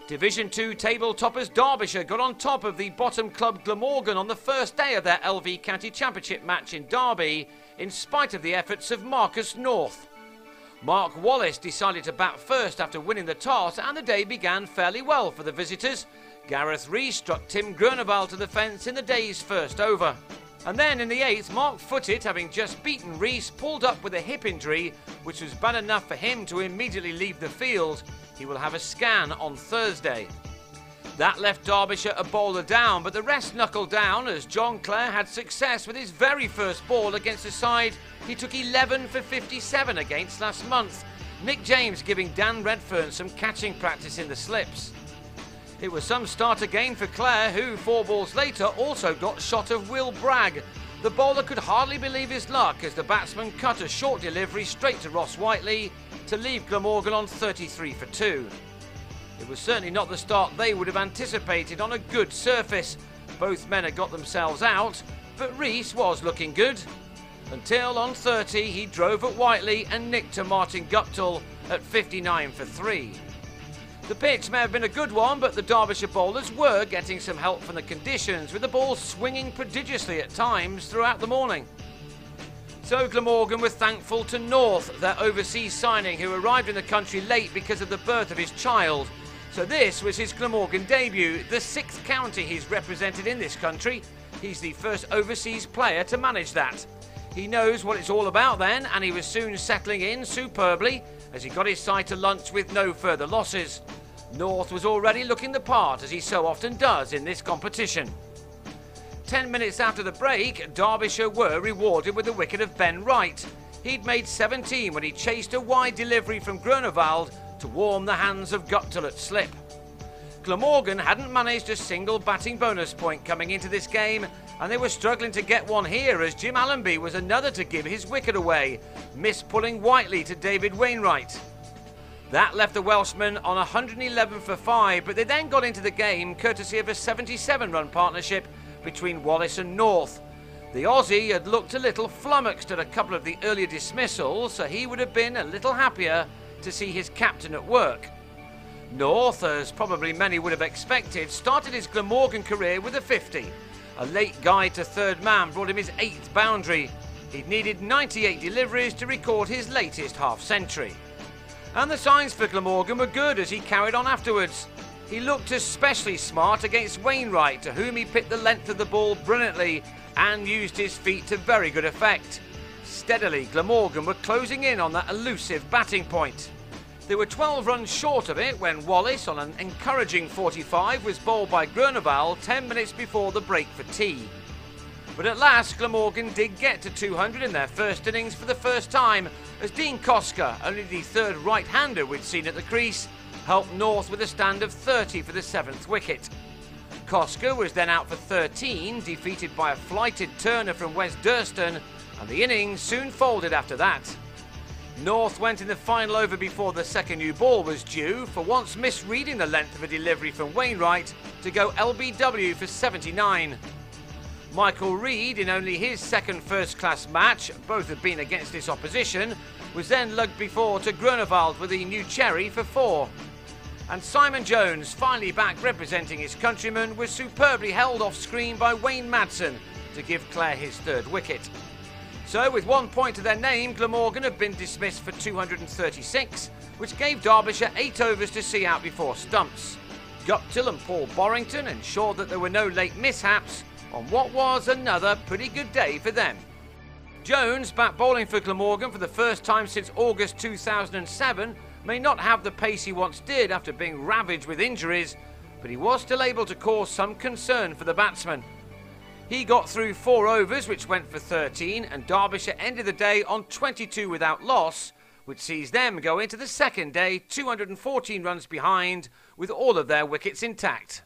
Division 2 table toppers Derbyshire got on top of the bottom club Glamorgan on the first day of their LV County Championship match in Derby, in spite of the efforts of Marcus North. Mark Wallace decided to bat first after winning the toss, and the day began fairly well for the visitors. Gareth Rees struck Tim Groeneval to the fence in the day's first over. And then in the 8th, Mark Footit, having just beaten Rees, pulled up with a hip injury, which was bad enough for him to immediately leave the field. He will have a scan on Thursday. That left Derbyshire a bowler down, but the rest knuckled down as John Clare had success with his very first ball against a side he took 11 for 57 against last month, Nick James giving Dan Redfern some catching practice in the slips. It was some start again for Clare, who 4 balls later also got shot of Will Bragg. The bowler could hardly believe his luck as the batsman cut a short delivery straight to Ross Whiteley to leave Glamorgan on 33 for 2. It was certainly not the start they would have anticipated on a good surface. Both men had got themselves out, but Rees was looking good. Until on 30 he drove at Whiteley and nicked to Martin Guptill at 59 for 3. The pitch may have been a good one, but the Derbyshire bowlers were getting some help from the conditions, with the ball swinging prodigiously at times throughout the morning. So Glamorgan were thankful to North, their overseas signing, who arrived in the country late because of the birth of his child. So this was his Glamorgan debut, the 6th county he's represented in this country. He's the first overseas player to manage that. He knows what it's all about then, and he was soon settling in superbly as he got his side to lunch with no further losses. North was already looking the part, as he so often does in this competition. 10 minutes after the break, Derbyshire were rewarded with the wicket of Ben Wright. He'd made 17 when he chased a wide delivery from Groeneval to warm the hands of Guptill at slip. Glamorgan hadn't managed a single batting bonus point coming into this game, and they were struggling to get one here as Jim Allenby was another to give his wicket away, miss-pulling Whiteley to David Wainwright. That left the Welshman on 111 for 5, but they then got into the game courtesy of a 77-run partnership between Wallace and North. The Aussie had looked a little flummoxed at a couple of the earlier dismissals, so he would have been a little happier to see his captain at work. North, as probably many would have expected, started his Glamorgan career with a 50. A late guide to third man brought him his 8th boundary. He'd needed 98 deliveries to record his latest half-century. And the signs for Glamorgan were good as he carried on afterwards. He looked especially smart against Wainwright, to whom he picked the length of the ball brilliantly and used his feet to very good effect. Steadily, Glamorgan were closing in on that elusive batting point. They were 12 runs short of it when Wallace, on an encouraging 45, was bowled by Groeneval 10 minutes before the break for tea. But at last, Glamorgan did get to 200 in their first innings for the first time, as Dean Koska, only the 3rd right-hander we'd seen at the crease, helped North with a stand of 30 for the 7th wicket. Koska was then out for 13, defeated by a flighted Turner from Wes Durston, and the innings soon folded after that. North went in the final over before the second new ball was due, for once misreading the length of a delivery from Wainwright to go LBW for 79. Michael Reed, in only his 2nd first-class match, both had been against this opposition, was then lugged before to Groeneval with the new cherry for 4. And Simon Jones, finally back representing his countrymen, was superbly held off screen by Wayne Madsen to give Clare his 3rd wicket. So, with 1 point to their name, Glamorgan have been dismissed for 236, which gave Derbyshire 8 overs to see out before stumps. Guptill and Paul Borrington ensured that there were no late mishaps on what was another pretty good day for them. Jones, back bowling for Glamorgan for the first time since August 2007, may not have the pace he once did after being ravaged with injuries, but he was still able to cause some concern for the batsman. He got through 4 overs, which went for 13, and Derbyshire ended the day on 22 without loss, which sees them go into the second day 214 runs behind with all of their wickets intact.